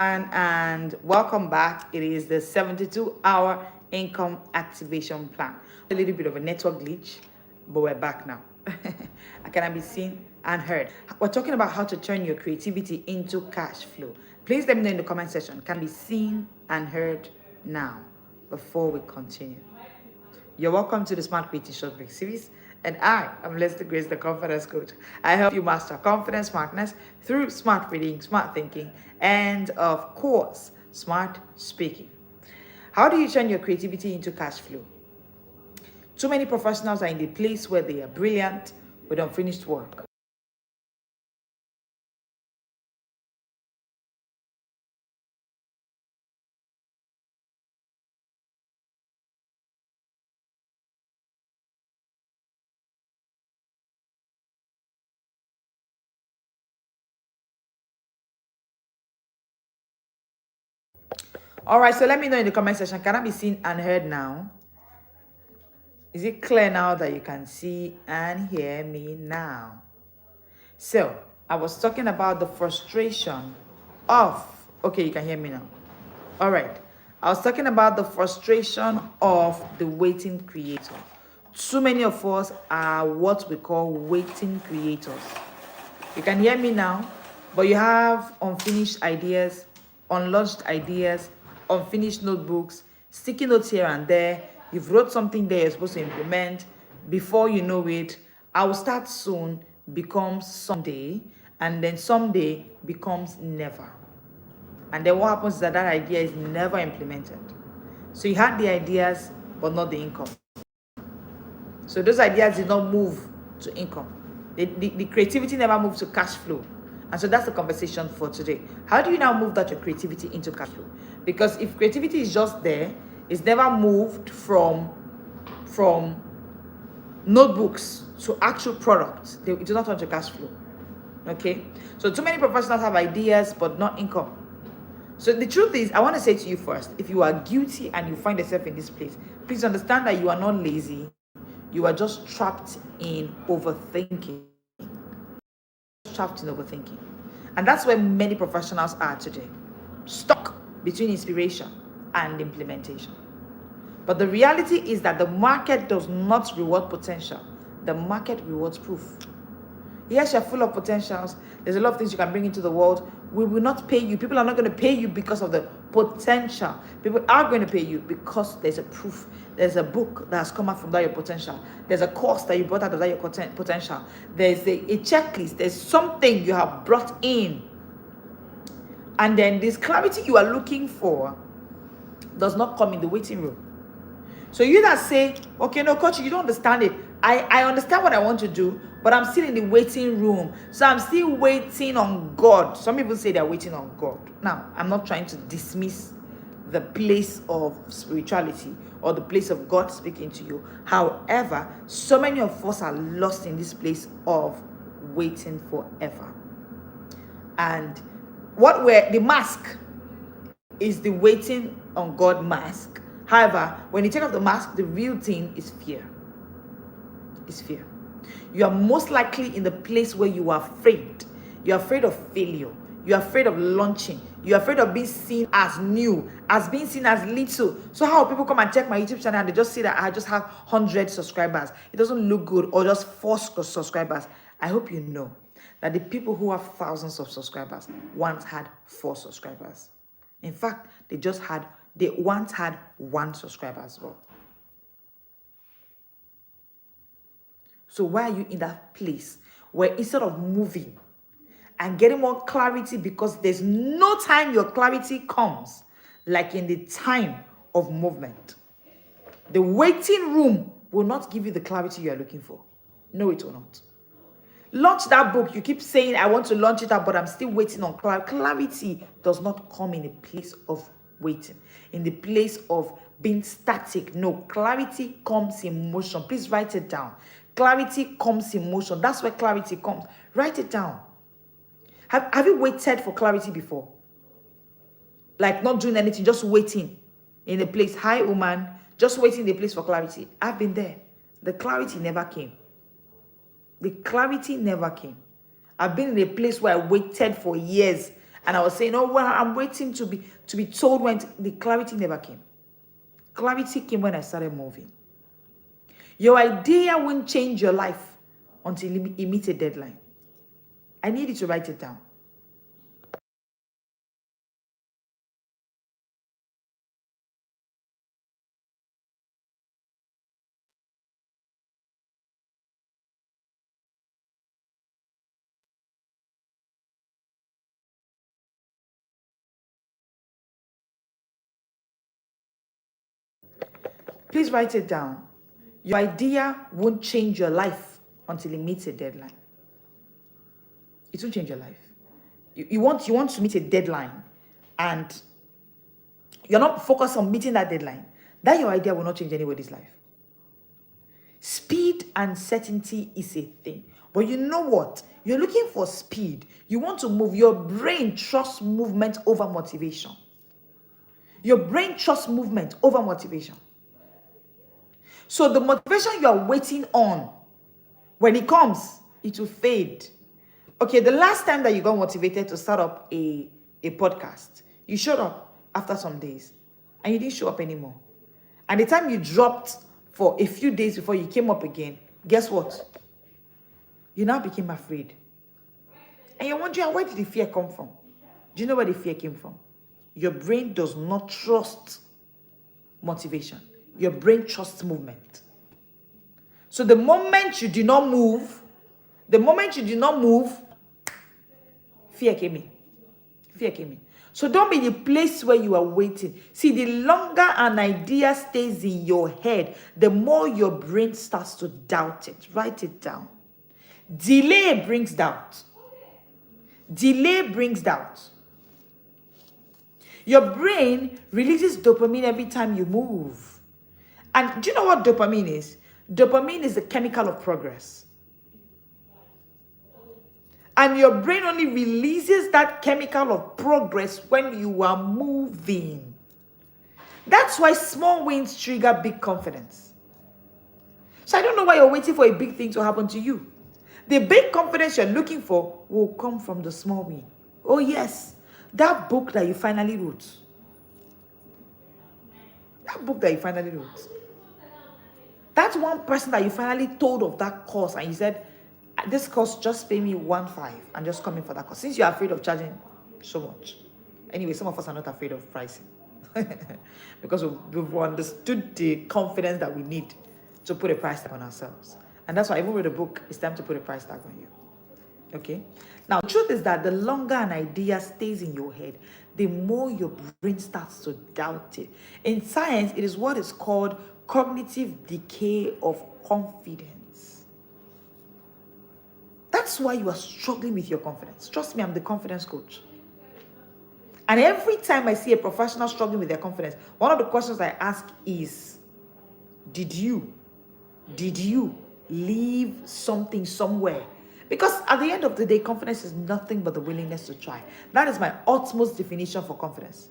And welcome back. It is the 72-hour income activation plan. A little bit of a network glitch, but we're back now. I cannot be seen and heard. We're talking about how to turn your creativity into cash flow. Please let me know in the comment section. Can be seen and heard now before we continue. You're welcome to the Smart Creative Short Break series, and I am Leslie Grace, the Confidence Coach. I help you master confidence, smartness through smart reading, smart thinking, and of course, smart speaking. How do you turn your creativity into cash flow? Too many professionals are in the place where they are brilliant with unfinished work. All right, so let me know in the comment section. Can I be seen and heard now? Is it clear now that you can see and hear me now? So, I was talking about the frustration of, okay, you can hear me now. All right. I was talking about the frustration of the waiting creator. Too many of us are what we call waiting creators. You can hear me now, but you have unfinished ideas, unlaunched ideas, unfinished notebooks, sticky notes here and there. You've wrote something there you're supposed to implement. Before you know it, I will start soon becomes someday, and then someday becomes never. And then what happens is that idea is never implemented. So you had the ideas, but not the income. So those ideas did not move to income. The creativity never moved to cash flow. And so that's the conversation for today. How do you now move that your creativity into cash flow? Because if creativity is just there, it's never moved from notebooks to actual products. It does not turn to cash flow. Okay? So too many professionals have ideas, but not income. So the truth is, I want to say to you first, if you are guilty and you find yourself in this place, please understand that you are not lazy. You are just trapped in overthinking. Trapped in overthinking. And that's where many professionals are today. Stuck between inspiration and implementation. But the reality is that the market does not reward potential. The market rewards proof. Yes, you're full of potentials. There's a lot of things you can bring into the world. We will not pay you. People are not going to pay you because of the potential. People are going to pay you because there's a proof. There's a book that has come out from that your potential. There's a course that you brought out of that your potential. There's a checklist. There's something you have brought in. And then this clarity you are looking for does not come in the waiting room. So you that say, okay, no, coach, you don't understand it. I understand what I want to do, but I'm still in the waiting room. So I'm still waiting on God. Some people say they're waiting on God. Now, I'm not trying to dismiss the place of spirituality or the place of God speaking to you. However, so many of us are lost in this place of waiting forever. And the mask is the waiting on God mask. However, when you take off the mask, the real thing is fear. It's fear. You are most likely in the place where you are afraid. You're afraid of failure. You're afraid of launching. You're afraid of being seen as new, as being seen as little. So how people come and check my YouTube channel and they just see that I just have 100 subscribers. It doesn't look good, or just 4 subscribers. I hope you know that the people who have thousands of subscribers once had 4 subscribers. In fact, they once had 1 subscriber as well. So why are you in that place where instead of moving and getting more clarity, because there's no time your clarity comes like in the time of movement? The waiting room will not give you the clarity you are looking for. No, it will not. Launch that book. You keep saying, I want to launch it up, but I'm still waiting on clarity. Clarity does not come in a place of waiting, in the place of being static. No, clarity comes in motion. Please write it down. Clarity comes in motion. That's where clarity comes. Write it down. Have you waited for clarity before? Like not doing anything, just waiting in a place. Hi, woman. Just waiting in the place for clarity. I've been there. The clarity never came. The clarity never came. I've been in a place where I waited for years And I was saying, oh, well, I'm waiting to be told when the clarity never came. Clarity came when I started moving. Your idea won't change your life until it meets a deadline. I need you to write it down. Please write it down. Your idea won't change your life until it meets a deadline. It won't change your life. You want to meet a deadline and you're not focused on meeting that deadline. That your idea will not change anybody's life. Speed and certainty is a thing. But you know what? You're looking for speed. You want to move. Your brain trusts movement over motivation. Your brain trusts movement over motivation. So the motivation you are waiting on, when it comes, it will fade. Okay, the last time that you got motivated to start up a podcast, you showed up after some days and you didn't show up anymore. And the time you dropped for a few days before you came up again, guess what? You now became afraid. And you're wondering, where did the fear come from? Do you know where the fear came from? Your brain does not trust motivation. Your brain trusts movement. So the moment you do not move, fear came in. Fear came in. So don't be in a place where you are waiting. See, the longer an idea stays in your head, the more your brain starts to doubt it. Write it down. Delay brings doubt. Delay brings doubt. Your brain releases dopamine every time you move. And do you know what dopamine is? Dopamine is the chemical of progress. And your brain only releases that chemical of progress when you are moving. That's why small wins trigger big confidence. So I don't know why you're waiting for a big thing to happen to you. The big confidence you're looking for will come from the small win. Oh yes, that book that you finally wrote. That book that you finally wrote. That's one person that you finally told of that course and you said, this course, just pay me 1.5 and just come in for that course. Since you're afraid of charging so much. Anyway, some of us are not afraid of pricing. Because we've understood the confidence that we need to put a price tag on ourselves. And that's why even with the book, it's time to put a price tag on you. Okay? Now, the truth is that the longer an idea stays in your head, the more your brain starts to doubt it. In science, it is what is called cognitive decay of confidence. That's why you are struggling with your confidence. Trust me, I'm the confidence coach. And every time I see a professional struggling with their confidence, one of the questions I ask is, did you leave something somewhere? Because at the end of the day, confidence is nothing but the willingness to try. That is my utmost definition for confidence.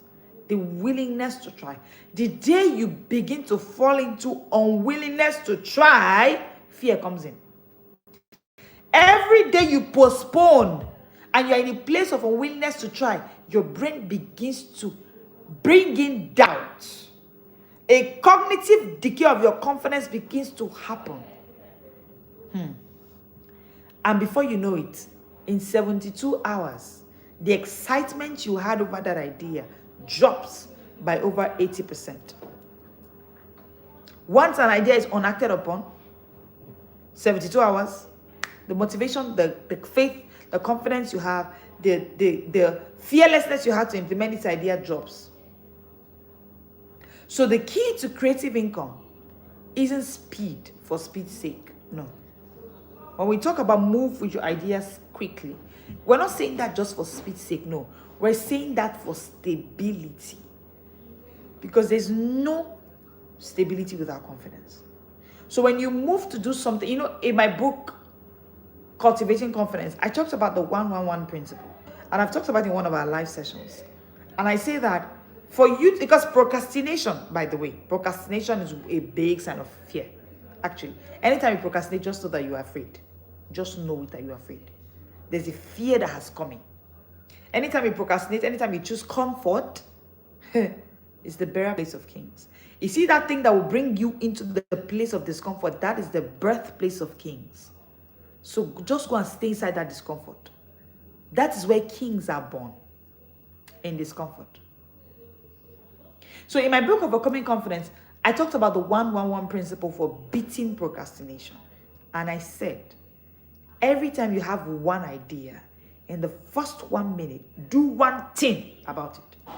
The willingness to try. The day you begin to fall into unwillingness to try, fear comes in. Every day you postpone and you're in a place of unwillingness to try, your brain begins to bring in doubt. A cognitive decay of your confidence begins to happen. And before you know it, in 72 hours, the excitement you had over that idea drops by over 80%. Once an idea is unacted upon, 72 hours, the motivation, the faith, the confidence you have, the fearlessness you have to implement this idea drops. So the key to creative income isn't speed for speed's sake. No. When we talk about move with your ideas quickly, we're not saying that just for speed's sake. No. We're saying that for stability. Because there's no stability without confidence. So when you move to do something, in my book, Cultivating Confidence, I talked about the 1-1-1 principle. And I've talked about it in one of our live sessions. And I say that for you, because procrastination, by the way, procrastination is a big sign of fear. Actually, anytime you procrastinate, just know that you are afraid. Just know that you are afraid. There's a fear that has come in. Anytime you procrastinate, anytime you choose comfort, it's the burial place of kings. You see that thing that will bring you into the place of discomfort, that is the birthplace of kings. So just go and stay inside that discomfort. That is where kings are born, in discomfort. So in my book, Overcoming Confidence, I talked about the 1-1-1 principle for beating procrastination. And I said, every time you have one idea, in the first 1 minute, do one thing about it.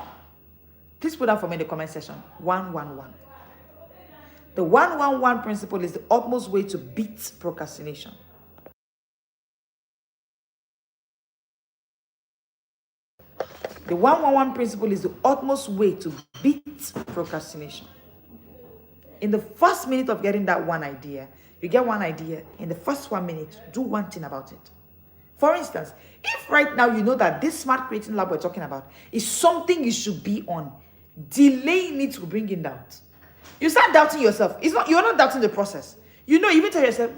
Please put that for me in the comment section. 1-1-1. The 1-1-1 principle is the utmost way to beat procrastination. The 1-1-1 principle is the utmost way to beat procrastination. In the first minute of getting that one idea, you get one idea, in the first 1 minute, do one thing about it. For instance, if right now you know that this smart creating lab we're talking about is something you should be on, delaying it will bring in doubt. You start doubting yourself. You're not doubting the process. You know, you even tell yourself,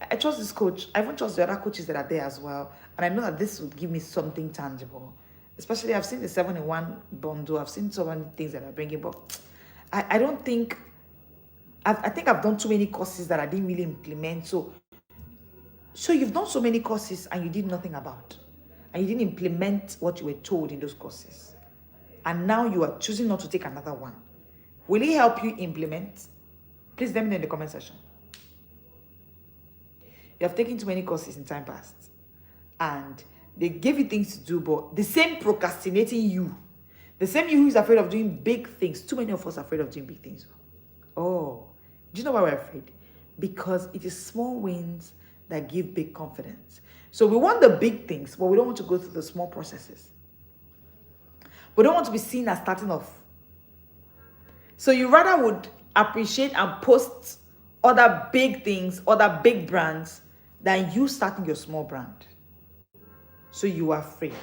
I trust this coach. I even trust the other coaches that are there as well. And I know that this would give me something tangible. Especially, I've seen the 7-in-1 bundle. I've seen so many things that are bringing, but I don't think, I think I've done too many courses that I didn't really implement. So you've done so many courses and you did nothing about. And you didn't implement what you were told in those courses. And now you are choosing not to take another one. Will it help you implement? Please let me know in the comment section. You have taken too many courses in time past. And they gave you things to do, but the same procrastinating you, the same you who is afraid of doing big things. Too many of us are afraid of doing big things. Oh, do you know why we're afraid? Because it is small wins that give big confidence. So we want the big things, but we don't want to go through the small processes. We don't want to be seen as starting off. So you rather would appreciate and post other big things, other big brands, than you starting your small brand. So you are afraid.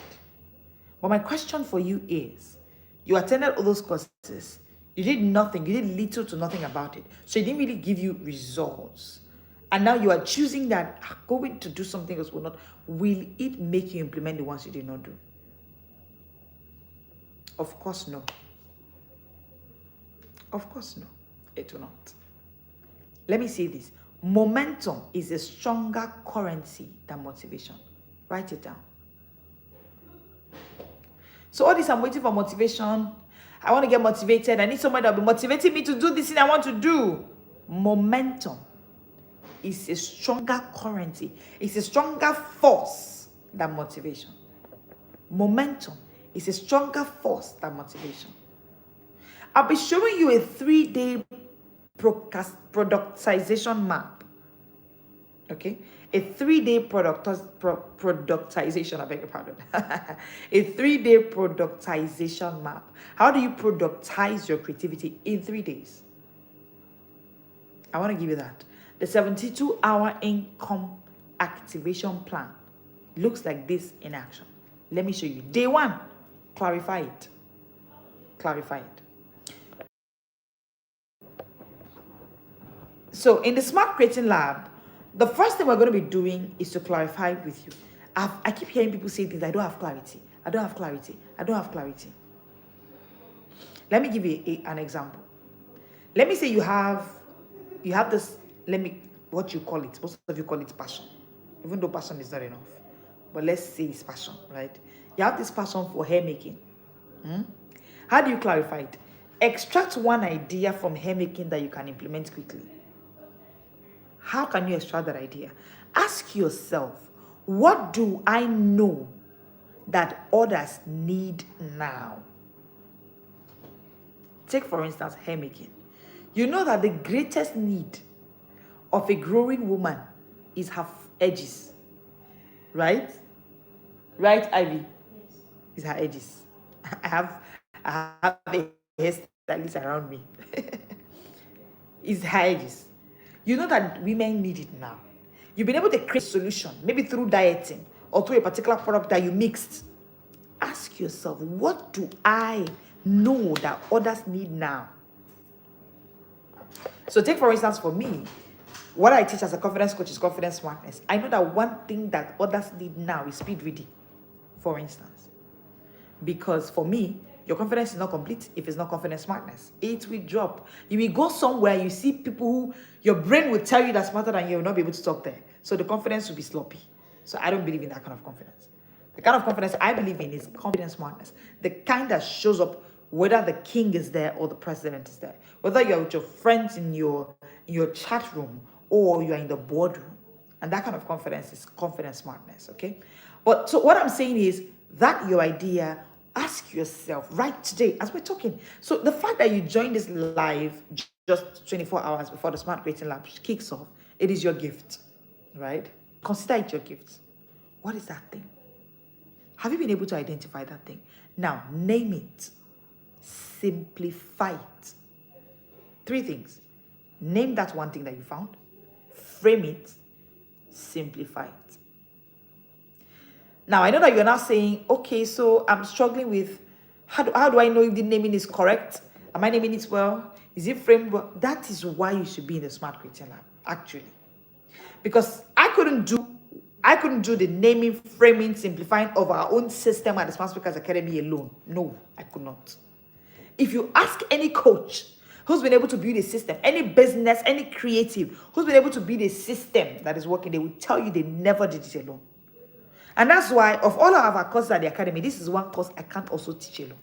But my question for you is, you attended all those courses, you did nothing, you did little to nothing about it. So it didn't really give you results. And now you are choosing that going to do something else will not. Will it make you implement the ones you did not do? Of course, no. Of course, no. It will not. Let me say this. Momentum is a stronger currency than motivation. Write it down. So all this, I'm waiting for motivation. I want to get motivated. I need somebody that will be motivating me to do this thing I want to do. Momentum is a stronger currency. It's a stronger force than motivation. Momentum is a stronger force than motivation. I'll be showing you a 3-day productization map. Okay? A 3-day productization, I beg your pardon. A 3-day productization map. How do you productize your creativity in 3 days? I want to give you that. The 72-hour income activation plan looks like this in action. Let me show you. Day 1, clarify it. Clarify it. So in the Smart Creating Lab, the first thing we're going to be doing is to clarify with you. I keep hearing people say things, I don't have clarity. I don't have clarity. I don't have clarity. Let me give you an example. Let me say you have this, what you call it. Most of you call it passion. Even though passion is not enough. But let's say it's passion, right? You have this passion for hair making. How do you clarify it? Extract one idea from hair making that you can implement quickly. How can you extract that idea? Ask yourself, what do I know that others need now? Take, for instance, hair making. You know that the greatest need of a growing woman is her edges. Right? Right, Ivy? Yes. It's her edges. I have a hairstylist around me. It's her edges. You know that women need it now. You've been able to create a solution, maybe through dieting or through a particular product that you mixed. Ask yourself, what do I know that others need now? So take, for instance, for me, what I teach as a confidence coach is confidence smartness. I know that one thing that others need now is speed reading, for instance. Because for me, your confidence is not complete if it's not confidence smartness. It will drop. You will go somewhere, you see people who your brain will tell you that's smarter than you will not be able to talk there. So the confidence will be sloppy. So I don't believe in that kind of confidence. The kind of confidence I believe in is confidence smartness. The kind that shows up whether the king is there or the president is there. Whether you're with your friends in your chat room or you're in the boardroom. And that kind of confidence is confidence smartness, okay? But so what I'm saying is that your idea, ask yourself right today as we're talking. So the fact that you joined this live just 24 hours before the Smart Creating Lab kicks off, it is your gift, right? Consider it your gift. What is that thing? Have you been able to identify that thing? Now, name it. Simplify it. 3 things. Name that one thing that you found. Frame it. Simplify it. Now, I know that you're now saying, okay, so I'm struggling with, how do I know if the naming is correct? Am I naming it well? Is it framed well? That is why you should be in the Smart Creating Lab, actually. Because I couldn't do the naming, framing, simplifying of our own system at the Smart Speakers Academy alone. No, I could not. If you ask any coach who's been able to build a system, any business, any creative who's been able to build a system that is working, they will tell you they never did it alone. And that's why, of all of our courses at the academy, this is one course I can't also teach alone.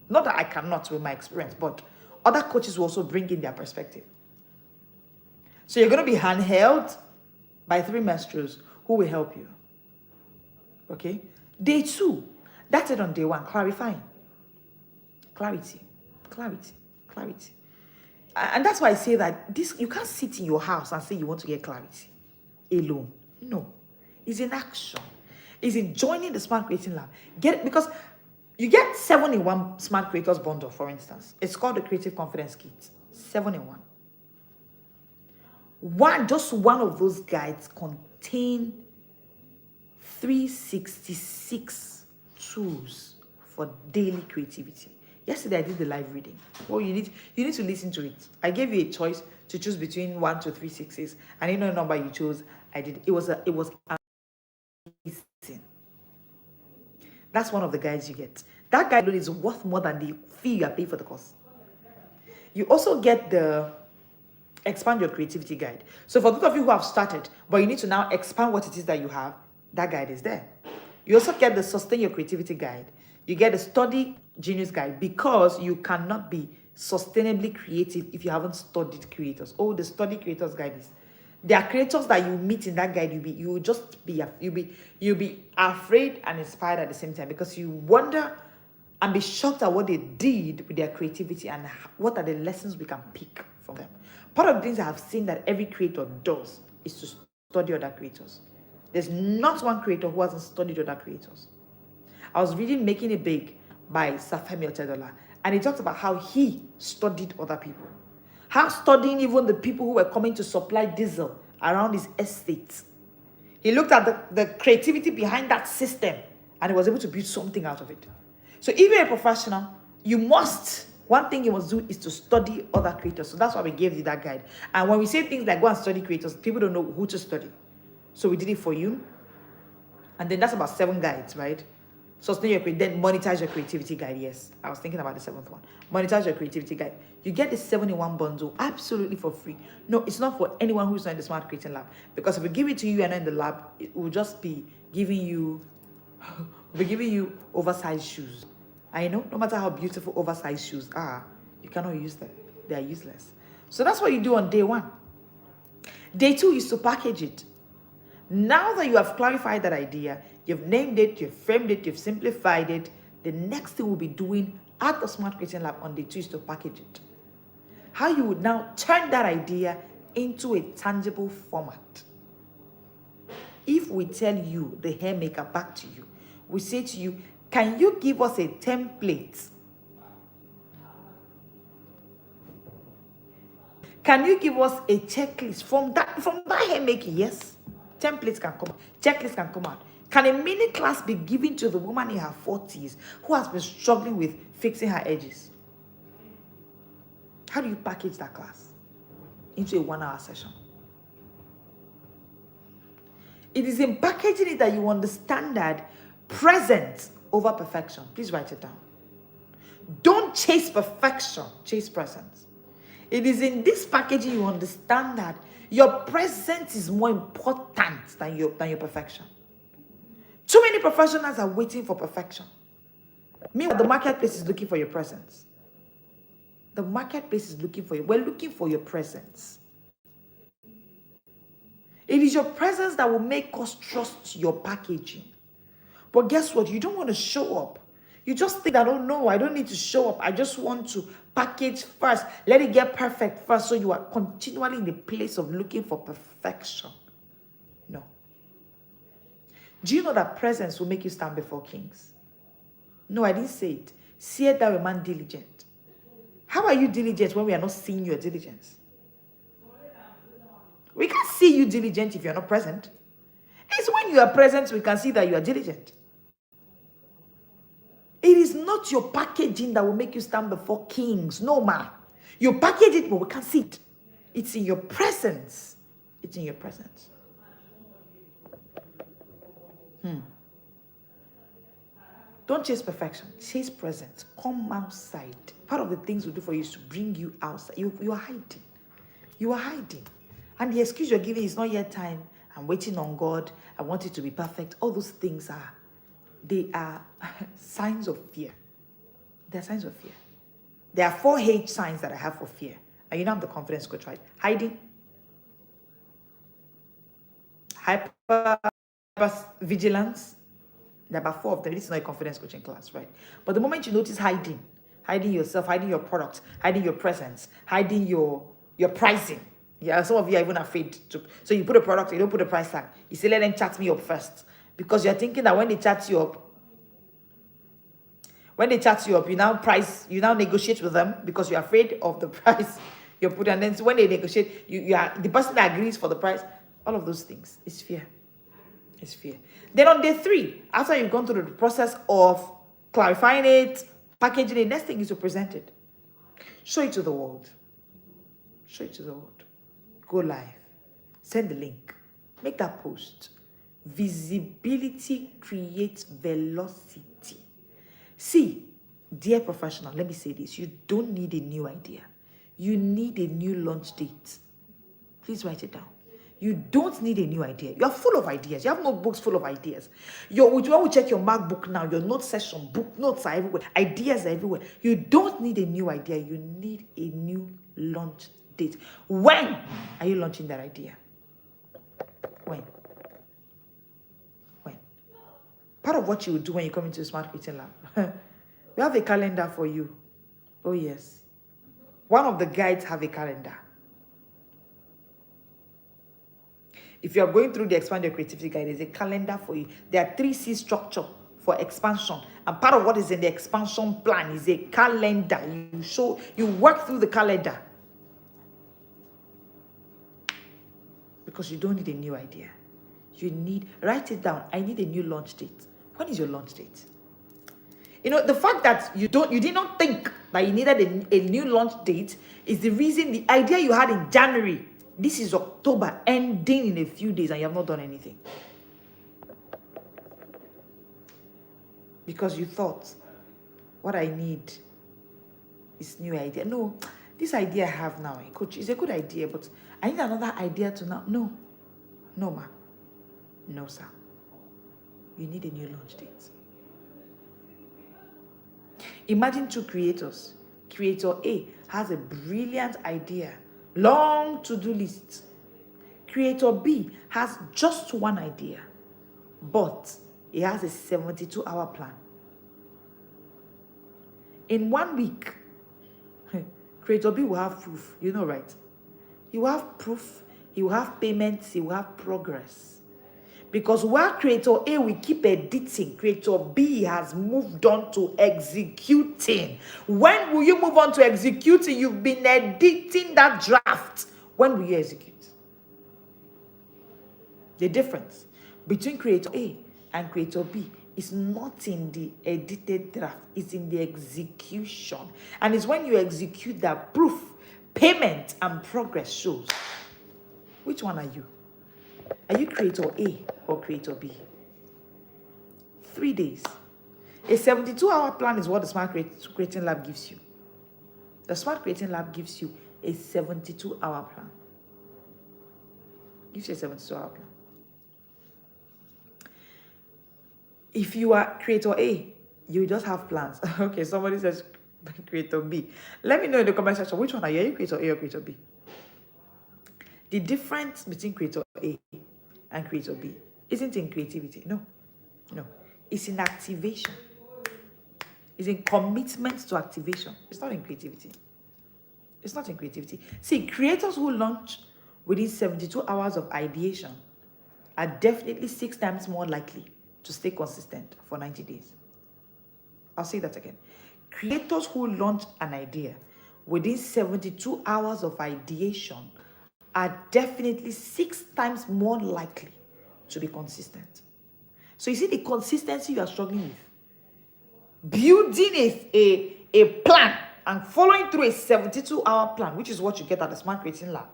Not that I cannot with my experience, but other coaches will also bring in their perspective. So you're going to be handheld by 3 masters who will help you. Okay? Day 2, that's it on day 1, clarifying. Clarity. And that's why I say that this, you can't sit in your house and say you want to get clarity alone. No. It's in action. It's in joining the Smart Creating Lab. Because you get 7-in-1 Smart Creators Bundle, for instance. It's called the Creative Confidence Kit. 7-in-1. Just one of those guides contain 366 tools for daily creativity. Yesterday I did the live reading. Well, you need to listen to it. I gave you a choice to choose between 1 to 3 6s, and you know the number you chose. I did. It was amazing. That's one of the guides you get. That guide is worth more than the fee you are paying for the course. You also get the Expand Your Creativity Guide. So for those of you who have started, but you need to now expand what it is that you have, that guide is there. You also get the Sustain Your Creativity Guide. You get the Study Genius Guide, because you cannot be sustainably creative if you haven't studied creators. Oh, the Study Creators Guide is. There are creators that you meet in that guide. You'll be afraid and inspired at the same time, because you wonder and be shocked at what they did with their creativity and what are the lessons we can pick from them. Part of the things I have seen that every creator does is to study other creators. There's not one creator who hasn't studied other creators. I was reading Making It Big by Safemi Otedola, and he talked about how he studied other people. How studying even the people who were coming to supply diesel around his estate. He looked at the creativity behind that system, and he was able to build something out of it. So if you're a professional, one thing you must do is to study other creators. So that's why we gave you that guide. And when we say things like go and study creators, people don't know who to study. So we did it for you. And then that's about 7 guides, right? Sustain your creativity, then monetize your creativity guide. Yes, I was thinking about the 7th one. Monetize your creativity guide. You get the 7-in-1 bundle absolutely for free. No, it's not for anyone who's not in the Smart Creating Lab. Because if we give it to you and not in the lab, it will just be giving you oversized shoes. I know, no matter how beautiful oversized shoes are, you cannot use them. They are useless. So that's what you do on day 1. Day 2 is to package it. Now that you have clarified that idea, you've named it, you've framed it, you've simplified it, the next thing we'll be doing at the Smart Creating Lab on day 2 is to package it. How you would now turn that idea into a tangible format. If we tell you, the hair maker, back to you, we say to you, can you give us a template? Can you give us a checklist from that hair making? Yes. Templates can come out. Checklists can come out. Can a mini class be given to the woman in her 40s who has been struggling with fixing her edges? How do you package that class into a 1-hour session? It is in packaging it that you understand that present over perfection. Please write it down. Don't chase perfection, chase presence. It is in this packaging you understand that your presence is more important than your perfection. Too many professionals are waiting for perfection. Meanwhile, the marketplace is looking for your presence. The marketplace is looking for you. We're looking for your presence. It is your presence that will make us trust your packaging. But guess what? You don't want to show up. You just think that, oh no, I don't need to show up. I just want to package first. Let it get perfect first. So you are continually in the place of looking for perfection. No. Do you know that presence will make you stand before kings? No, I didn't say it. See it that a man diligent. How are you diligent when we are not seeing your diligence? We can't see you diligent if you're not present. It's when you are present we can see that you are diligent. It is not your packaging that will make you stand before kings. No, ma. You package it, but we can't see it. It's in your presence. It's in your presence. Don't chase perfection. Chase presence. Come outside. Part of the things we do for you is to bring you outside. You are hiding. You are hiding. And the excuse you're giving is not yet time. I'm waiting on God. I want it to be perfect. All those things they are signs of fear. They're signs of fear. There are 4 H signs that I have for fear. And you know I'm the confidence coach, right? Hiding. Hyper-vigilance. There are about 4 of them. This is not a confidence coaching class, right? But the moment you notice hiding yourself, hiding your product, hiding your presence, hiding your pricing. Yeah, some of you are even afraid to. So you put a product, you don't put a price tag. You say, let them chat me up first. Because you're thinking that when they chat you up, you now negotiate with them because you're afraid of the price you're putting. And then when they negotiate, you are the person that agrees for the price. All of those things. It's fear. It's fear. Then on day 3, after you've gone through the process of clarifying it, packaging it, next thing is to present it. Show it to the world. Show it to the world. Go live. Send the link. Make that post. Visibility creates velocity. See, dear professional, let me say this. You don't need a new idea. You need a new launch date. Please write it down. You don't need a new idea. You are full of ideas. You have notebooks full of ideas. When we check your MacBook now, your note session, book notes are everywhere. Ideas are everywhere. You don't need a new idea. You need a new launch date. When are you launching that idea? When? Part of what you will do when you come into the Smart Creating Lab, we have a calendar for you. Oh yes. One of the guides have a calendar. If you are going through the Expand Your Creativity Guide, there's a calendar for you. There are 3C structure for expansion. And part of what is in the expansion plan is a calendar. You work through the calendar. Because you don't need a new idea. Write it down. I need a new launch date. When is your launch date? You know, the fact that you did not think that you needed a new launch date is the reason the idea you had in January. This is October, ending in a few days, and you have not done anything. Because you thought, what I need is new idea. No, this idea I have now, coach, is a good idea, but I need another idea to now. No, ma. No, sir. You need a new launch date. Imagine 2 creators. Creator A has a brilliant idea, long to-do list. Creator B has just 1 idea, but he has a 72-hour plan. In 1 week, Creator B will have proof. You know, right? He will have proof. He will have payments. He will have progress. Because while Creator A will keep editing, Creator B has moved on to executing. When will you move on to executing? You've been editing that draft. When will you execute? The difference between Creator A and Creator B is not in the edited draft. It's in the execution. And it's when you execute that proof, payment, and progress shows. Which one are you? Are you Creator A or Creator B? 3 days. A 72-hour plan is what the Smart Creating Lab gives you. The Smart Creating Lab gives you a 72-hour plan. Gives you a 72-hour plan. If you are creator A, you just have plans. Okay, somebody says creator B. Let me know in the comment section, which one are you? Are you creator A or creator B? The difference between creator A and creator B isn't in creativity. No. It's in activation. It's in commitment to activation. It's not in creativity. It's not in creativity. See, creators who launch within 72 hours of ideation are definitely 6 times more likely to stay consistent for 90 days. I'll say that again. Creators who launch an idea within 72 hours of ideation are definitely 6 times more likely to be consistent. So you see the consistency you are struggling with. Building a plan and following through a 72-hour plan, which is what you get at the Smart Creating Lab,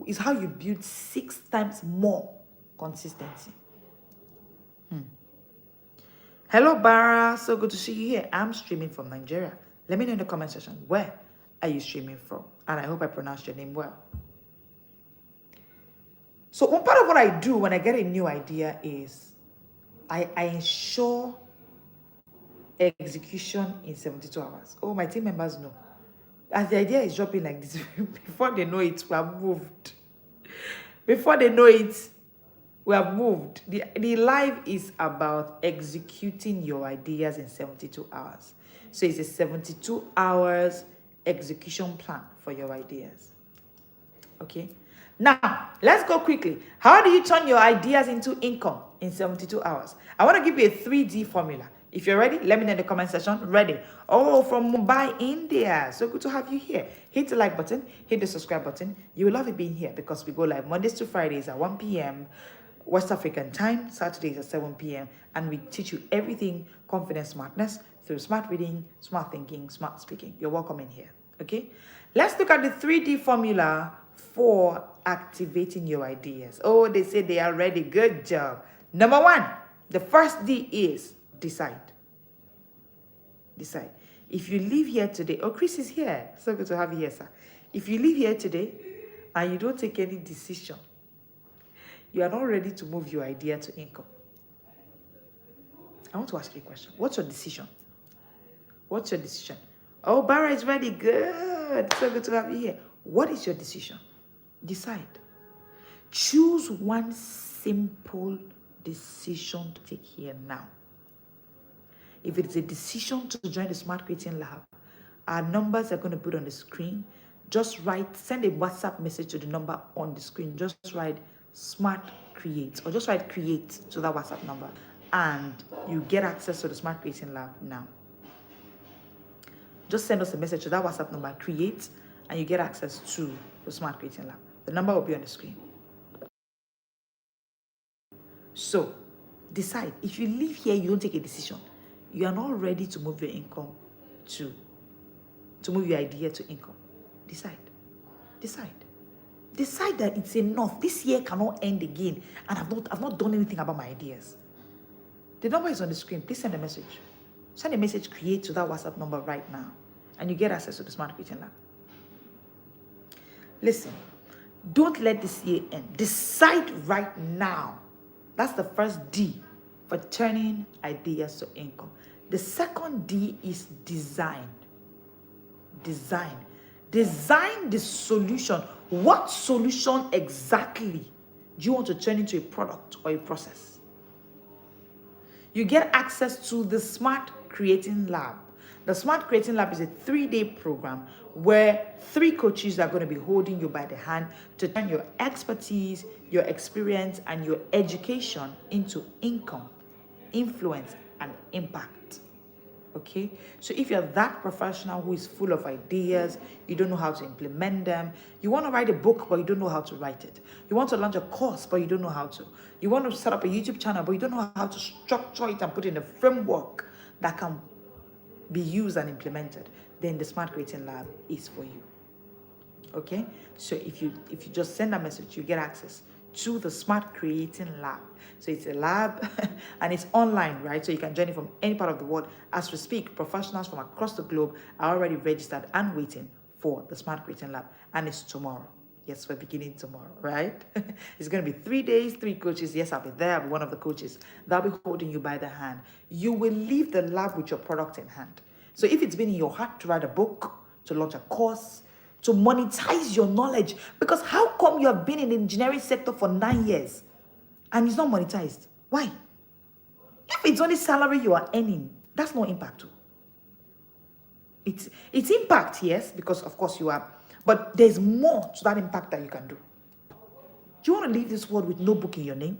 is how you build 6 times more consistency. Hello, Bara. So good to see you here. I'm streaming from Nigeria. Let me know in the comment section, where are you streaming from? And I hope I pronounced your name well. So one part of what I do when I get a new idea is I ensure execution in 72 hours. Oh, my team members know. As the idea is dropping like this, before they know it, we have moved. Before they know it, we have moved. The live is about executing your ideas in 72 hours. So it's a 72 hours execution plan for your ideas. Okay? Now, let's go quickly. How do you turn your ideas into income in 72 hours? I want to give you a 3D formula. If you're ready, let me know in the comment section. Ready? Oh, from Mumbai, India. So good to have you here. Hit the like button. Hit the subscribe button. You will love it being here because we go live Mondays to Fridays at 1 p.m. West African time, Saturdays at 7 p.m. And we teach you everything confidence smartness through smart reading, smart thinking, smart speaking. You're welcome in here. Okay? Let's look at the 3D formula for activating your ideas. Oh, they say they are ready. Good job. Number 1, the first D is decide. Decide. If you leave here today, oh, Chris is here. So good to have you here, sir. If you leave here today and you don't take any decision, you are not ready to move your idea to income. I want to ask you a question. What's your decision? What's your decision? Oh, Bara is ready. Good. So good to have you here. What is your decision? Decide. Choose one simple decision to take here now. If it is a decision to join the Smart Creating Lab, our numbers are going to put on the screen. Just write, send a WhatsApp message to the number on the screen. Just write Smart Create, or just write Create to that WhatsApp number, and you get access to the Smart Creating Lab now. Just send us a message to that WhatsApp number, Create, and you get access to the Smart Creating Lab. The number will be on the screen. So, decide. If you leave here, you don't take a decision, you are not ready to move your income to move your idea to income. Decide. Decide. Decide that it's enough. This year cannot end again, and I've not done anything about my ideas. The number is on the screen. Please send a message. Send a message, Create, to that WhatsApp number right now, and you get access to the Smart Creating Lab. Listen, don't let this year end. Decide right now. That's the first D for turning ideas to income. The second D is design. Design. Design the solution. What solution exactly do you want to turn into a product or a process? You get access to the Smart Creating Lab. The Smart Creating Lab is a 3-day program where 3 coaches are going to be holding you by the hand to turn your expertise, your experience, and your education into income, influence, and impact. Okay? So if you're that professional who is full of ideas, you don't know how to implement them, you want to write a book, but you don't know how to write it. You want to launch a course, but you don't know how to. You want to set up a YouTube channel, but you don't know how to structure it and put in a framework that can be used and implemented, then the Smart Creating Lab is for you. Okay? So if you just send a message, you get access to the Smart Creating Lab. So it's a lab and it's online, right? So you can join it from any part of the world. As we speak, professionals from across the globe are already registered and waiting for the Smart Creating Lab. And it's tomorrow. Yes, we're beginning tomorrow, right? It's going to be 3 days, 3 coaches. Yes, I'll be there. I'll be one of the coaches. They'll be holding you by the hand. You will leave the lab with your product in hand. So if it's been in your heart to write a book, to launch a course, to monetize your knowledge, because how come you have been in the engineering sector for 9 years and it's not monetized? Why? If it's only salary you are earning, that's no impact. It's impact, yes, because of course you are, but there's more to that impact that you can do. Do you want to leave this world with no book in your name?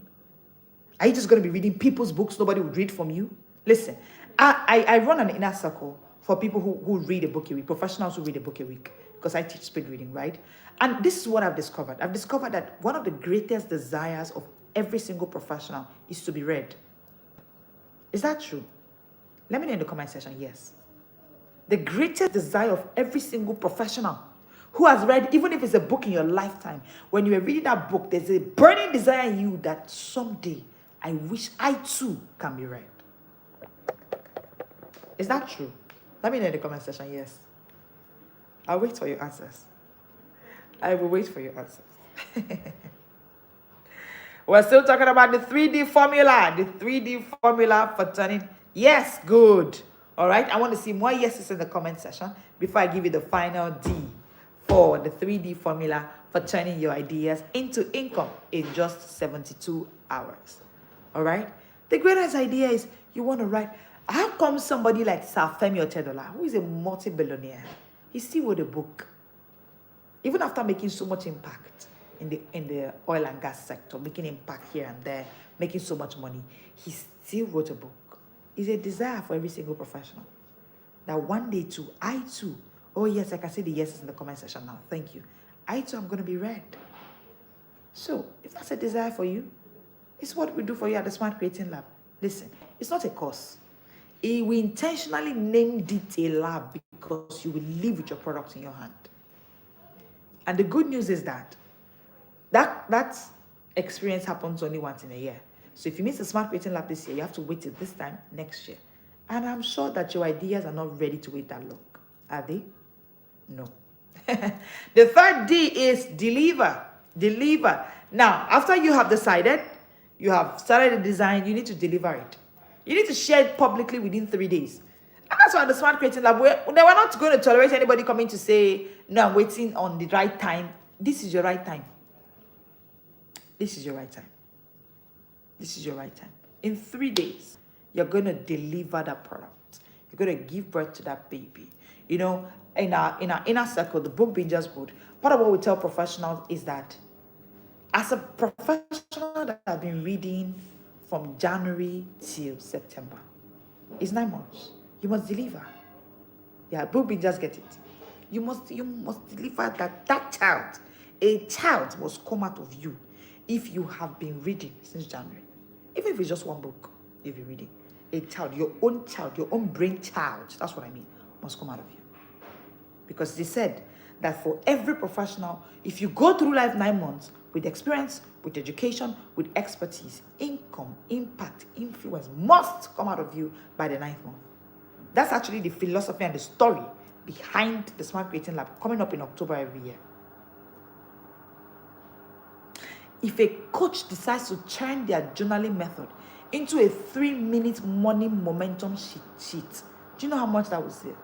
Are you just going to be reading people's books nobody would read from you? Listen, I run an inner circle for people who read a book a week, professionals who read a book a week, because I teach speed reading, right? And this is what I've discovered. I've discovered that one of the greatest desires of every single professional is to be read. Is that true? Let me know in the comment section, yes. The greatest desire of every single professional who has read, even if it's a book in your lifetime, when you are reading that book, there's a burning desire in you that someday, I wish I too can be read. Is that true? Let me know in the comment section, yes. I'll wait for your answers. I will wait for your answers. We're still talking about the 3D formula. The 3D formula for turning. Yes, good. All right. I want to see more yeses in the comment section before I give you the final D for the 3D formula for turning your ideas into income in just 72 hours. All right. The greatest idea is you want to write. How come somebody like Femi Otedola, who is a multi-billionaire, he still wrote a book, even after making so much impact in the oil and gas sector, making impact here and there, making so much money, he still wrote a book. It's a desire for every single professional that one day too, I too, oh yes, I can see the yeses in the comment section now. Thank you. I too am going to be read. So if that's a desire for you, it's what we do for you at the Smart Creating Lab. Listen, it's not a course. We intentionally named it a lab because you will live with your product in your hand. And the good news is that experience happens only once in a year. So if you miss the Smart Creating Lab this year, you have to wait till this time next year. And I'm sure that your ideas are not ready to wait that long. Are they? No. The third D is deliver. Deliver. Now, after you have decided, you have started the design, you need to deliver it. You need to share it publicly within 3 days. And that's why the Smart Creating Lab, they were not going to tolerate anybody coming to say, no, I'm waiting on the right time. This is your right time. This is your right time. This is your right time. In 3 days, you're going to deliver that product. You're going to give birth to that baby. You know, in our inner circle, the book Bingers Board, part of what we tell professionals is that as a professional that has been reading from January till September, it's 9 months. You must deliver. Yeah, book Bingers get it. You must deliver that child. A child must come out of you if you have been reading since January. Even if it's just one book you've been reading. A child, your own brain child, that's what I mean, must come out of you. Because they said that for every professional, if you go through life 9 months with experience, with education, with expertise, income, impact, influence must come out of you by the 9th month. That's actually the philosophy and the story behind the Smart Creating Lab coming up in October every year. If a coach decides to turn their journaling method into a 3-minute morning momentum sheet, do you know how much that will save?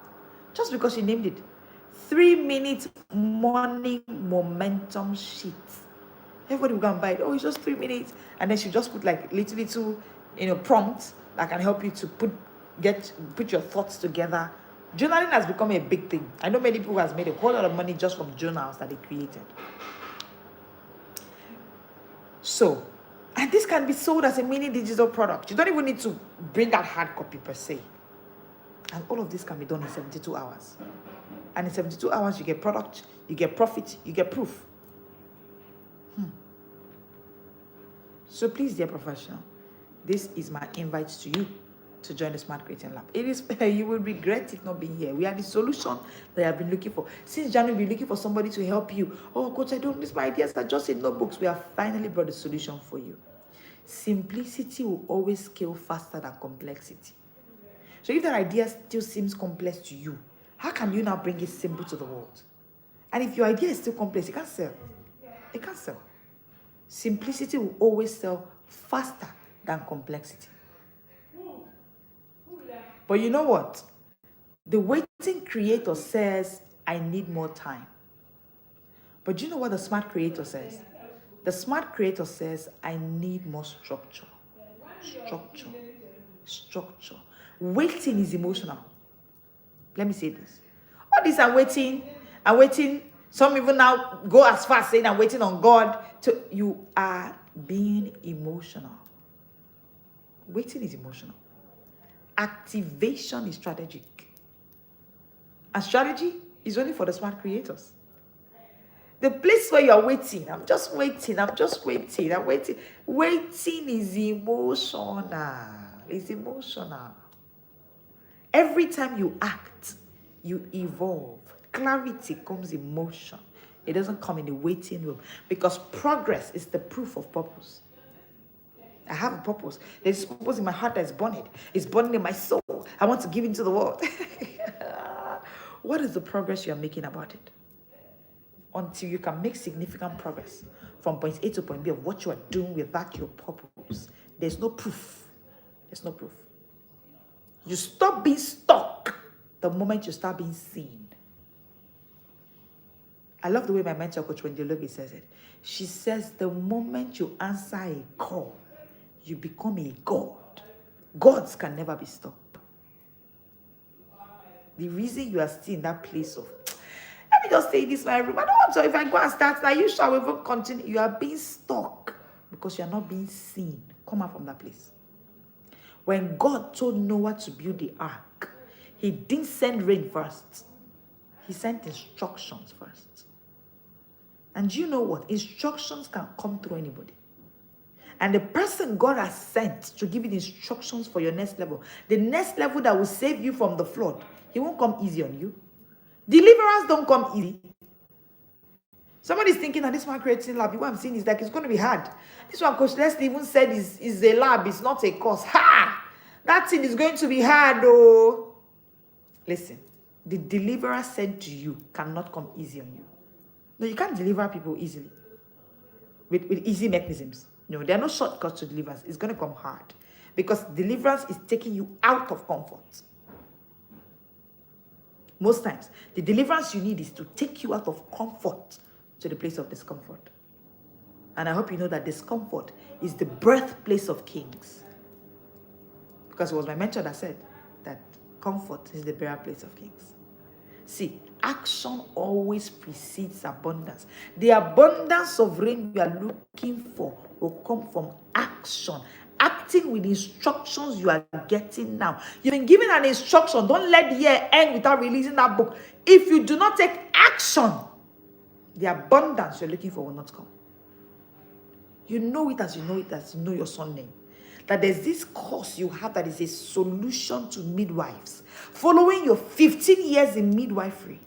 Just because she named it 3-minute morning momentum sheet. Everybody will go and buy it. Oh, it's just 3 minutes. And then she just put like little, prompts that can help you to put your thoughts together. Journaling has become a big thing. I know many people who has made a whole lot of money just from journals that they created. So, and this can be sold as a mini digital product. You don't even need to bring out hard copy per se. And all of this can be done in 72 hours. And in 72 hours, you get product, you get profit, you get proof. So please, dear professional, this is my invite to you to join the Smart Creating Lab. It is you will regret it not being here. We are the solution that you have been looking for. Since January, we've been looking for somebody to help you. Oh, coach, I don't miss my ideas. I just in notebooks. We have finally brought the solution for you. Simplicity will always scale faster than complexity. So if that idea still seems complex to you, how can you now bring it simple to the world? And if your idea is still complex, it can't sell. It can't sell. Simplicity will always sell faster than complexity. But you know what? The waiting creator says, I need more time. But you know what the smart creator says? The smart creator says, I need more structure. Structure. Structure. Waiting is emotional. Let me say this. All this I'm waiting. Some even now go as far as saying I'm waiting on God. You are being emotional. Waiting is emotional. Activation is strategic. And strategy is only for the smart creators. The place where you're waiting, I'm waiting. Waiting is emotional. It's emotional. Every time you act, you evolve. Clarity comes in motion. It doesn't come in the waiting room. Because progress is the proof of purpose. I have a purpose. There's a purpose in my heart that is burning. It's burning in my soul. I want to give into the world. What is the progress you're making about it? Until you can make significant progress from point A to point B of what you are doing with that your purpose, there's no proof. There's no proof. You stop being stuck the moment you start being seen. I love the way my mentor coach Wendy Logie says it. She says the moment you answer a call, you become a god. Gods can never be stopped. The reason you are still in that place of, let me just stay in this my room. I don't want to, if I go and start, now you shall even continue. You are being stuck because you are not being seen. Come out from that place. When God told Noah to build the ark, he didn't send rain first. He sent instructions first. And you know what? Instructions can come through anybody. And the person God has sent to give you the instructions for your next level, the next level that will save you from the flood, he won't come easy on you. Deliverers don't come easy. Somebody's thinking that this Smart Creating Lab, what I'm seeing is like it's going to be hard. This one, Coach Leslie even said is a lab, it's not a course. Ha! That thing is going to be hard, though. Listen, the deliverer sent to you cannot come easy on you. No, you can't deliver people easily with easy mechanisms. No, there are no shortcuts to deliverance. It's going to come hard because deliverance is taking you out of comfort. Most times, the deliverance you need is to take you out of comfort to the place of discomfort. And I hope you know that discomfort is the birthplace of kings. Because it was my mentor that said that comfort is the birthplace of kings. See, action always precedes abundance. The abundance of rain we are looking for will come from action. Acting with instructions you are getting now. You've been given an instruction. Don't let the year end without releasing that book. If you do not take action, the abundance you're looking for will not come. You know it as you know your son name. That there's this course you have that is a solution to midwives. Following your 15 years in midwifery.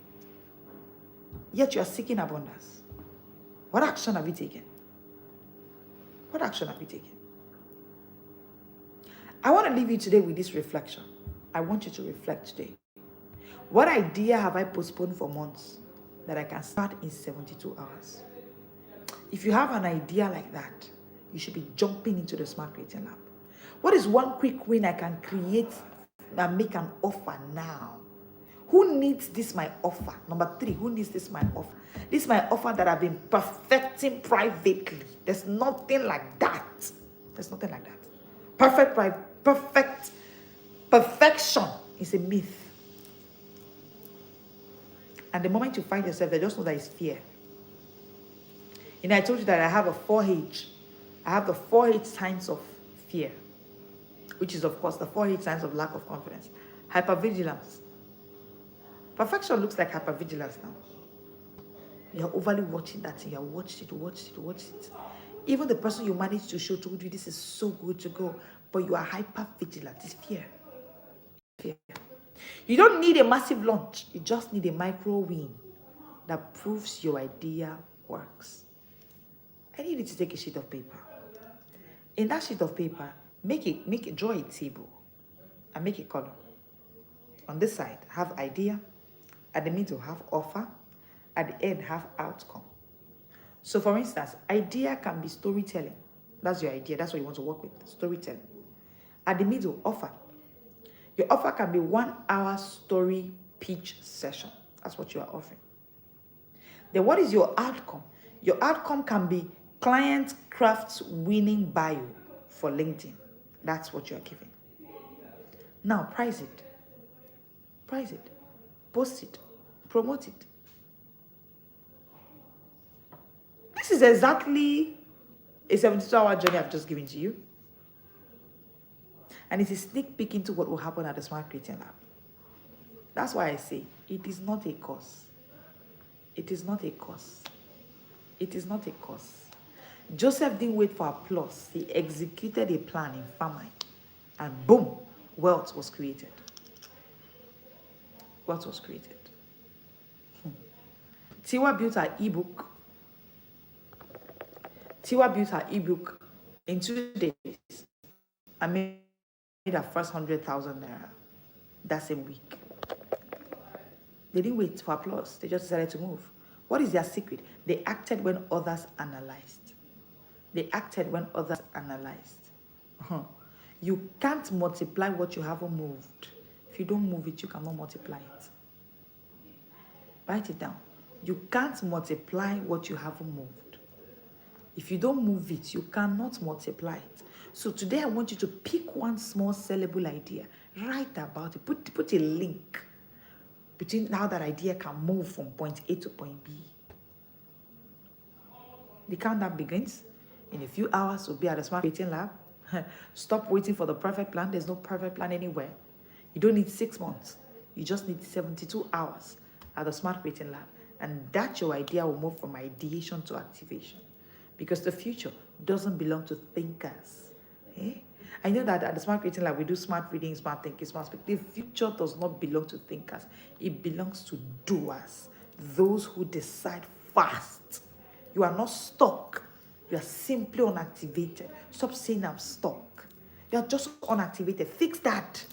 Yet you are seeking abundance. What action have you taken? What action have you taken? I want to leave you today with this reflection. I want you to reflect today. What idea have I postponed for months that I can start in 72 hours? If you have an idea like that, you should be jumping into the Smart Creating Lab. What is one quick win I can create and make an offer now? Who needs this my offer? Number 3, who needs this my offer? This is my offer that I've been perfecting privately. There's nothing like that. There's nothing like that. Perfection is a myth. And the moment you find yourself there, just know that it's fear. You know, I told you that I have a 4H. I have the 4H signs of fear, which is, of course, the 4H signs of lack of confidence. Hypervigilance. Perfection looks like hypervigilance now. You're overly watching that thing. You watched it. Even the person you managed to show told you this is so good to go, but you are hypervigilant. It's fear. You don't need a massive launch. You just need a micro win that proves your idea works. I need you to take a sheet of paper. In that sheet of paper, draw a table and make a column. On this side, have idea. At the middle, have offer. At the end, have outcome. So for instance, idea can be storytelling. That's your idea. That's what you want to work with, storytelling. At the middle, offer. Your offer can be 1 hour story pitch session. That's what you are offering. Then what is your outcome? Your outcome can be client crafts winning bio for LinkedIn. That's what you are giving. Now price it. Price it. Post it. Promote it. This is exactly a 72-hour journey I've just given to you. And it's a sneak peek into what will happen at the Smart Creating Lab. That's why I say it is not a course. It is not a course. It is not a course. Joseph didn't wait for applause. He executed a plan in famine. And boom, wealth was created. Wealth was created. Tiwa built her ebook. Tiwa built her ebook in 2 days. I made her first 100,000 naira that same week. They didn't wait for applause. They just decided to move. What is their secret? They acted when others analyzed. They acted when others analyzed. You can't multiply what you haven't moved. If you don't move it, you cannot multiply it. Write it down. You can't multiply what you haven't moved. If you don't move it, you cannot multiply it. So today I want you to pick one small sellable idea. Write about it. Put a link between how that idea can move from point A to point B. The countdown begins. In a few hours, we'll be at the Smart Creating Lab. Stop waiting for the perfect plan. There's no perfect plan anywhere. You don't need 6 months. You just need 72 hours at the Smart Creating Lab. And that your idea will move from ideation to activation. Because the future doesn't belong to thinkers. I know that at the Smart Creating Lab, we do smart reading, smart thinking, smart speaking. The future does not belong to thinkers. It belongs to doers. Those who decide fast. You are not stuck. You are simply unactivated. Stop saying I'm stuck. You are just unactivated. Fix that.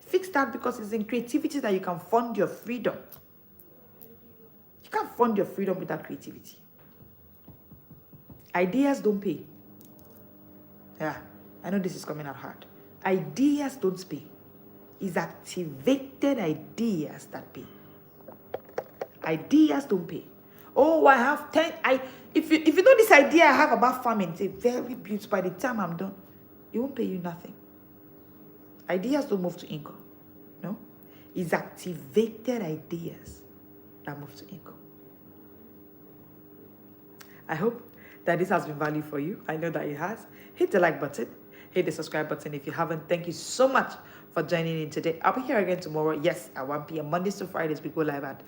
Fix that, because it's in creativity that you can fund your freedom. You can't fund your freedom without creativity. Ideas don't pay. Yeah, I know this is coming out hard. Ideas don't pay. It's activated ideas that pay. Ideas don't pay. Oh, I have 10. If you know this idea I have about farming, it's a very beautiful. By the time I'm done, it won't pay you nothing. Ideas don't move to income. No, it's activated ideas that move to income. I hope that this has been value for you. I know that it has. Hit the like button. Hit the subscribe button if you haven't. Thank you so much for joining in today. I'll be here again tomorrow. Yes, at 1 p.m. Mondays to Fridays, we go live at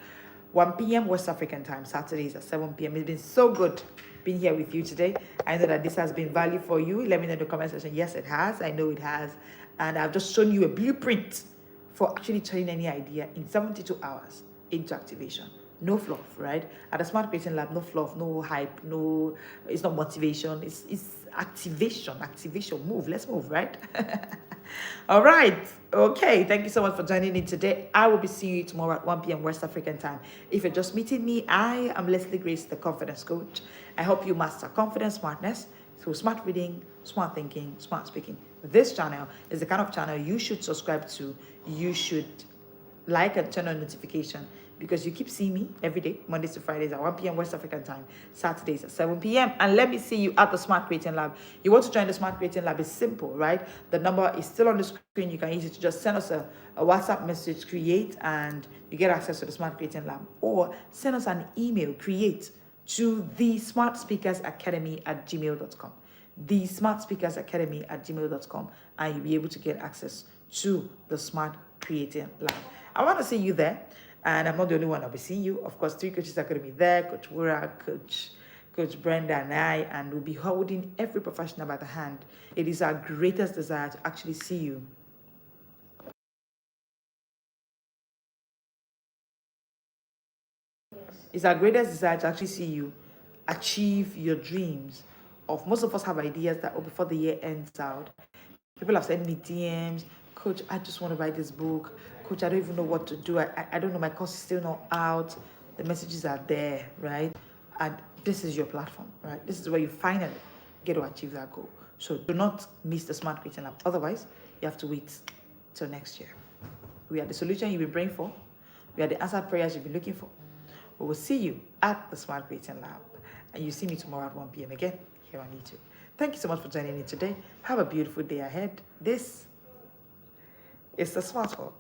1 p.m. West African time. Saturdays at 7 p.m. It's been so good being here with you today. I know that this has been value for you. Let me know in the comment section. Yes, it has. I know it has. And I've just shown you a blueprint for actually turning any idea in 72 hours into activation. No fluff, right? At the Smart Creating Lab, no fluff, no hype, no, it's not motivation. It's activation. Activation. Move. Let's move, right? All right. Okay. Thank you so much for joining in today. I will be seeing you tomorrow at 1 p.m. West African time. If you're just meeting me, I am Leslie Grace, the confidence coach. I help you master confidence, smartness through smart reading, smart thinking, smart speaking. This channel is the kind of channel you should subscribe to. You should like and turn on notification, because you keep seeing me every day, Mondays to Fridays at 1 p.m. West African time, Saturdays at 7 p.m. And let me see you at the Smart Creating Lab. You want to join the Smart Creating Lab? It's simple, right? The number is still on the screen. You can use it to just send us a WhatsApp message, create, and you get access to the Smart Creating Lab. Or send us an email, create, to the smartspeakersacademy@gmail.com. The smartspeakersacademy@gmail.com, and you'll be able to get access to the Smart Creating Lab. I want to see you there. And I'm not the only one. I'll be seeing you. Of course, 3 coaches are going to be there. Coach Wura, Coach Brenda, and I. And we'll be holding every professional by the hand. It is our greatest desire to actually see you It's our greatest desire to actually see you achieve your dreams. Of most of us have ideas that before the year ends out, people have sent me DMs, Coach, I just want to write this book. Coach, I don't even know what to do. I don't know, my course is still not out. The messages are there, right? And this is your platform, right? This is where you finally get to achieve that goal. So do not miss the Smart Creating Lab. Otherwise, you have to wait till next year. We are the solution you've been praying for. We are the answered prayers you've been looking for. We will see you at the Smart Creating Lab. And you see me tomorrow at 1 p.m. again here on YouTube. Thank you so much for joining me today. Have a beautiful day ahead. This is the Smart World.